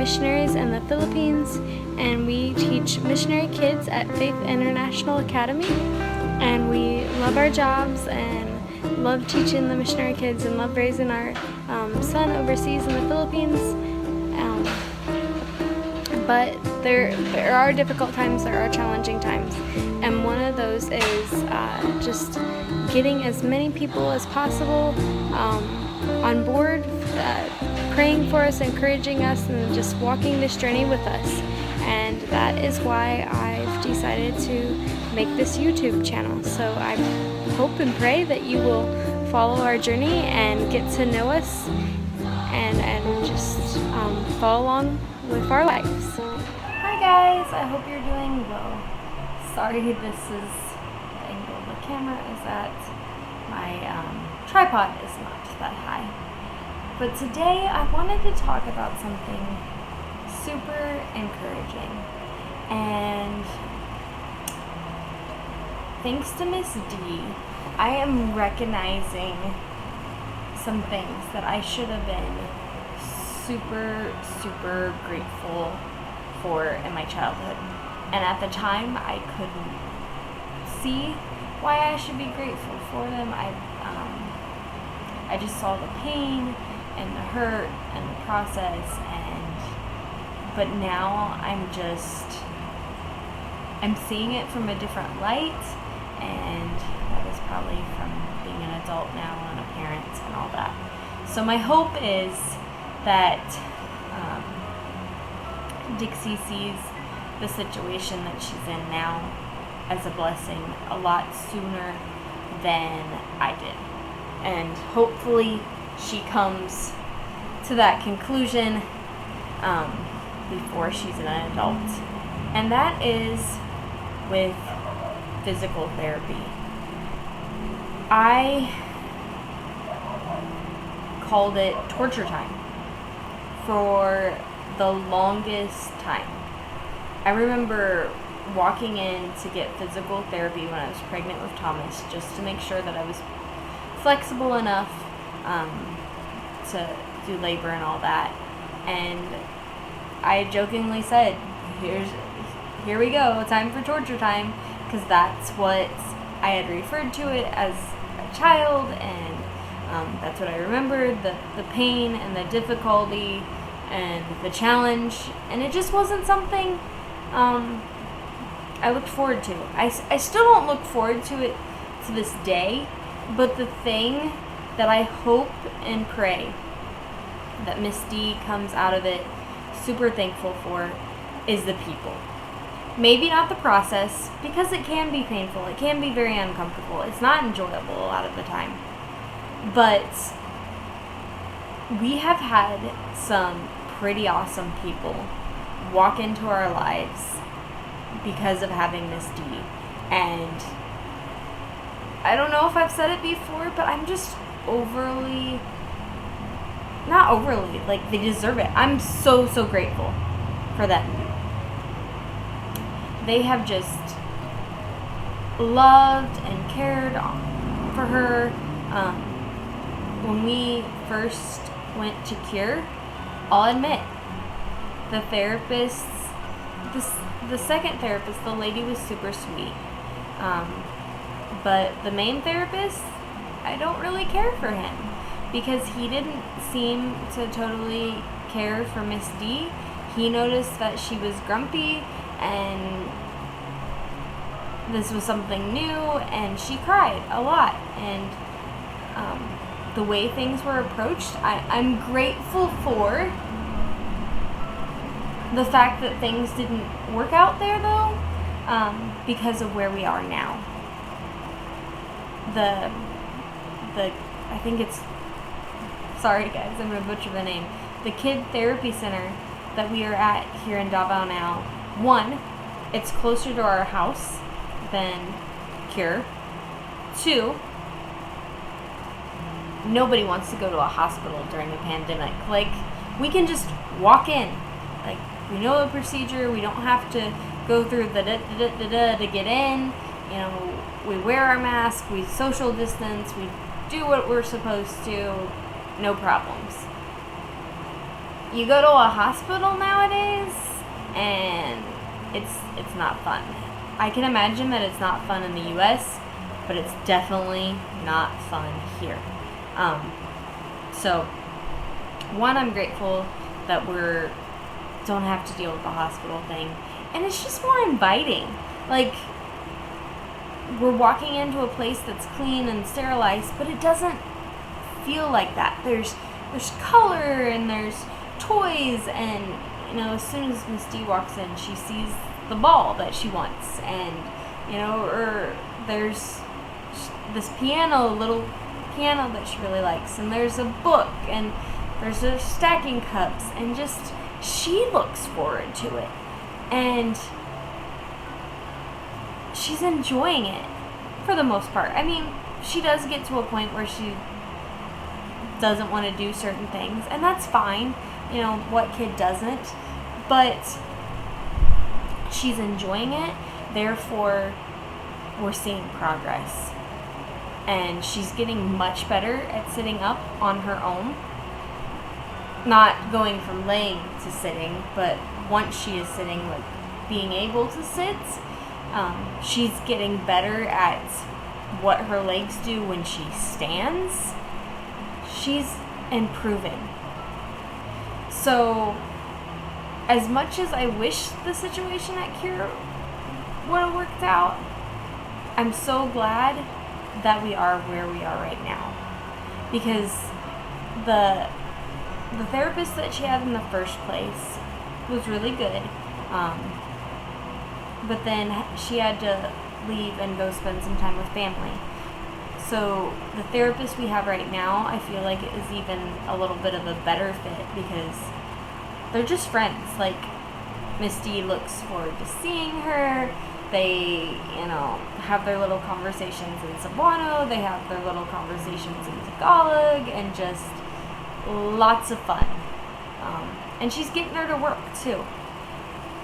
missionaries in the Philippines, and we teach missionary kids at Faith International Academy. And we love our jobs and love teaching the missionary kids and love raising our son overseas in the Philippines. But there are difficult times, there are challenging times, and one of those is just getting as many people as possible on board, praying for us, encouraging us, and just walking this journey with us. And that is why I've decided to make this YouTube channel. So I hope and pray that you will follow our journey and get to know us and just follow along with our lives. Hi guys, I hope you're doing well. Sorry, this is the angle the camera is at. My tripod is not that high. But today I wanted to talk about something super encouraging. And thanks to Miss D, I am recognizing some things that I should have been super grateful for in my childhood. And at the time, I couldn't see why I should be grateful for them. I just saw the pain and the hurt and the process, but now I'm seeing it from a different light, and that is probably from being an adult now and a parent and all that. So my hope is that Dixie sees the situation that she's in now as a blessing a lot sooner than I did. And hopefully she comes to that conclusion before she's an adult. And that is with physical therapy. I called it torture time for the longest time. I remember walking in to get physical therapy when I was pregnant with Thomas, just to make sure that I was flexible enough to do labor and all that. And I jokingly said, here we go, time for torture time, because that's what I had referred to it as a child, and that's what I remembered, the pain and the difficulty and the challenge, and it just wasn't something I looked forward to. I still don't look forward to it to this day, but the thing that I hope and pray that Miss D comes out of it super thankful for is the people. Maybe not the process, because it can be painful, it can be very uncomfortable, it's not enjoyable a lot of the time. But we have had some pretty awesome people walk into our lives because of having Miss D. And I don't know if I've said it before, but I'm just not overly, like, they deserve it. I'm so grateful for them. They have just loved and cared for her. When we first went to Cure, I'll admit, the therapist, the second therapist, the lady was super sweet. But the main therapist, I don't really care for him, because he didn't seem to totally care for Miss D. He noticed that she was grumpy and this was something new, and she cried a lot. And the way things were approached, I'm grateful for the fact that things didn't work out there, though, because of where we are now. I think it's, sorry guys, I'm going to butcher the name. The Kid Therapy Center that we are at here in Davao now, one, it's closer to our house than Cure. Two, nobody wants to go to a hospital during the pandemic. Like, we can just walk in. Like, we know the procedure. We don't have to go through the to get in. You know, we wear our mask. We social distance. We do what we're supposed to. No problems. you go to a hospital nowadays, and it's not fun. I can imagine that it's not fun in the U.S., but it's definitely not fun here. So, one, I'm grateful that don't have to deal with the hospital thing, and it's just more inviting. Like, we're walking into a place that's clean and sterilized, but it doesn't feel like that. There's color and there's toys, and as soon as Miss D walks in, she sees the ball that she wants, and or there's this little piano that she really likes, and there's a book, and there's a stacking cups, and just she looks forward to it, and she's enjoying it for the most part. I mean, she does get to a point where she doesn't want to do certain things, and that's fine. What kid doesn't? But she's enjoying it, therefore we're seeing progress. And she's getting much better at sitting up on her own. Not going from laying to sitting, but once she is sitting, like being able to sit, she's getting better at what her legs do when she stands. She's improving. So, as much as I wish the situation at Cure would have worked out, I'm so glad that we are where we are right now. Because the therapist that she had in the first place was really good. But then she had to leave and go spend some time with family. So the therapist we have right now, I feel like it is even a little bit of a better fit because they're just friends. Like, Miss D looks forward to seeing her. They, have their little conversations in Cebuano. They have their little conversations in Tagalog, and just lots of fun. And she's getting her to work too.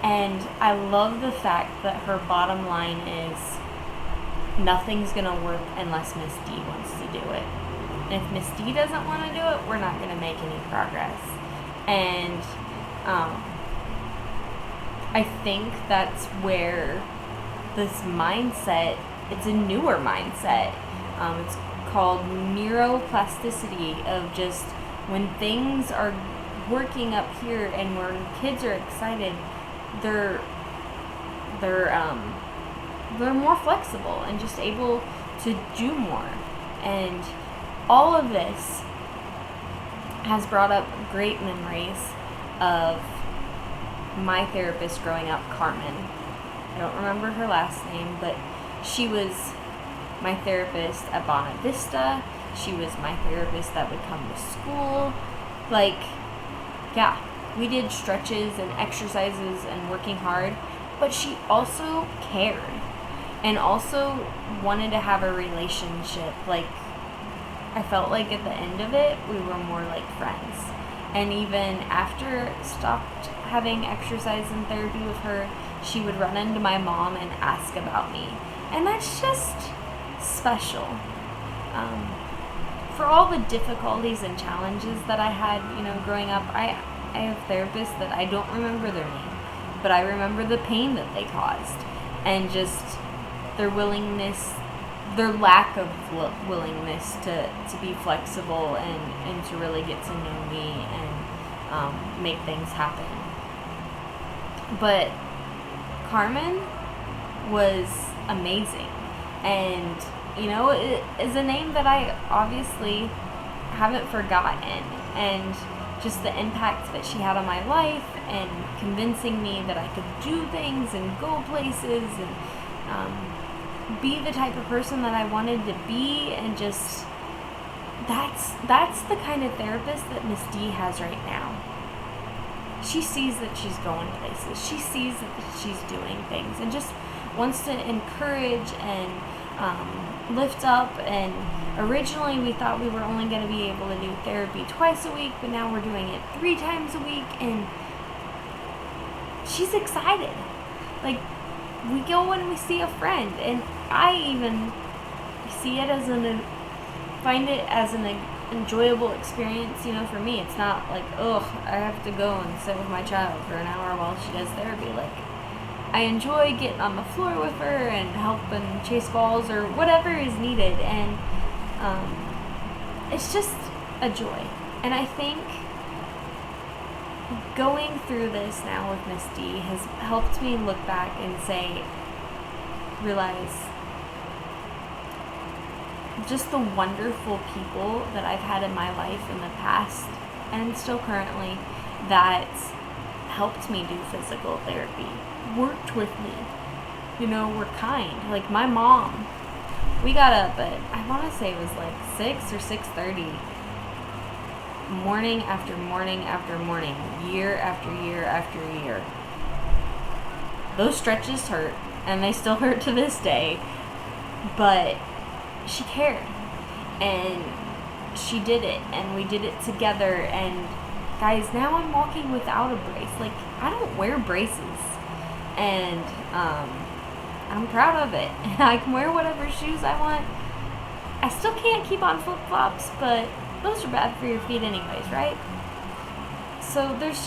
And I love the fact that her bottom line is nothing's going to work unless Miss D wants to do it. And if Miss D doesn't want to do it, we're not going to make any progress. And I think that's where this mindset, it's a newer mindset. It's called neuroplasticity, of just when things are working up here and when kids are excited, they're more flexible and just able to do more. And all of this has brought up great memories of my therapist growing up, Carmen. I don't remember her last name, but she was my therapist at Bonnet Vista. She was my therapist that would come to school. We did stretches and exercises and working hard, but she also cared and also wanted to have a relationship. I felt like at the end of it, we were more like friends. And even after I stopped having exercise and therapy with her, she would run into my mom and ask about me. And that's just special. For all the difficulties and challenges that I had, growing up, I have therapists that I don't remember their name, but I remember the pain that they caused, and just their willingness, their lack of willingness to be flexible and to really get to know me and make things happen. But Carmen was amazing, and it is a name that I obviously haven't forgotten, and just the impact that she had on my life and convincing me that I could do things and go places and be the type of person that I wanted to be, and just that's the kind of therapist that Miss D has right now. She sees that she's going places. She sees that she's doing things and just wants to encourage and lift up. And originally we thought we were only going to be able to do therapy twice a week, but now we're doing it 3 times a week, and she's excited. We go and we see a friend, and I even find it as an enjoyable experience, for me. It's not like, ugh, I have to go and sit with my child for an hour while she does therapy. Like, I enjoy getting on the floor with her and helping chase balls or whatever is needed, and it's just a joy. And I think going through this now with Misty has helped me look back and realize just the wonderful people that I've had in my life in the past and still currently that helped me do physical therapy, worked with me, were kind. Like my mom, we got up at, I want to say it was like 6 or 6:30, morning after morning after morning, year after year after year. Those stretches hurt, and they still hurt to this day, but she cared, and she did it, and we did it together. And guys, now I'm walking without a brace. Like, I don't wear braces, and I'm proud of it. I can wear whatever shoes I want. I still can't keep on flip-flops, but those are bad for your feet anyways, right? So there's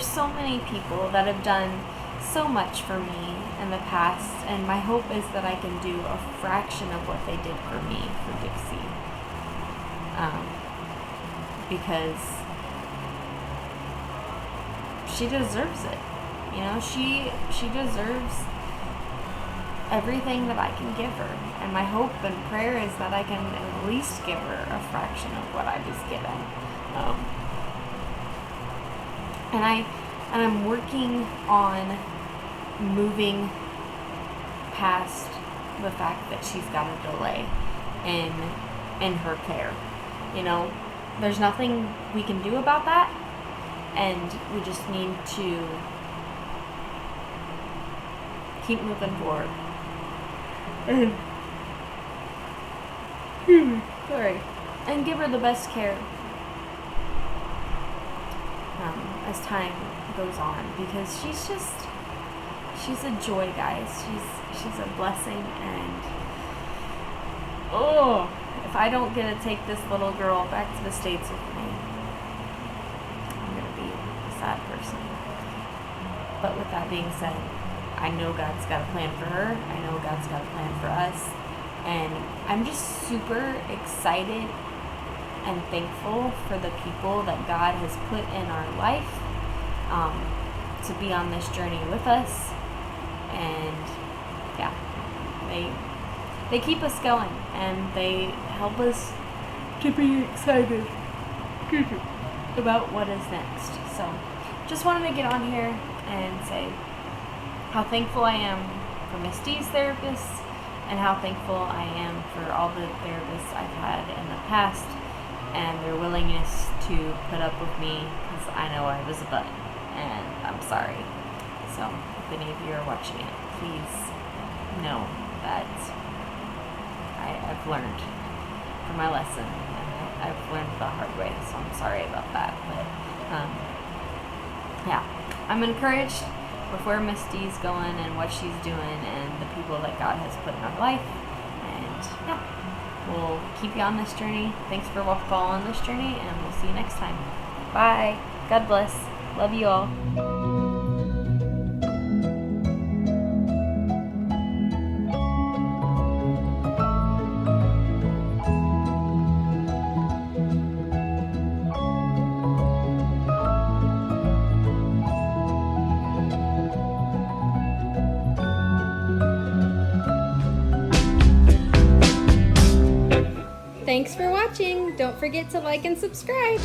so many people that have done so much for me in the past, and my hope is that I can do a fraction of what they did for me for Dixie, because she deserves it. She deserves everything that I can give her, and my hope and prayer is that I can at least give her a fraction of what I was given. And I'm working on moving past the fact that she's got a delay in her care. There's nothing we can do about that, and we just need to keep moving forward. Sorry. And give her the best care as time goes on, because she's a joy, guys. She's a blessing, and if I don't get to take this little girl back to the States with me, I'm gonna be a sad person. But with that being said, I know God's got a plan for her. I know God's got a plan for us. And I'm just super excited and thankful for the people that God has put in our life to be on this journey with us. And yeah, they keep us going, and they help us to be excited about what is next. So just wanted to get on here and say how thankful I am for Misty's therapists, and how thankful I am for all the therapists I've had in the past, and their willingness to put up with me, because I know I was a butt, and I'm sorry. So if any of you are watching it, please know that I've learned from my lesson, and I've learned the hard way, so I'm sorry about that. But yeah, I'm encouraged with where Misty's going and what she's doing and the people that God has put in our life. And yeah, we'll keep you on this journey. Thanks for following this journey, and we'll see you next time. Bye. God bless. Love you all. Thanks for watching. Don't forget to like and subscribe.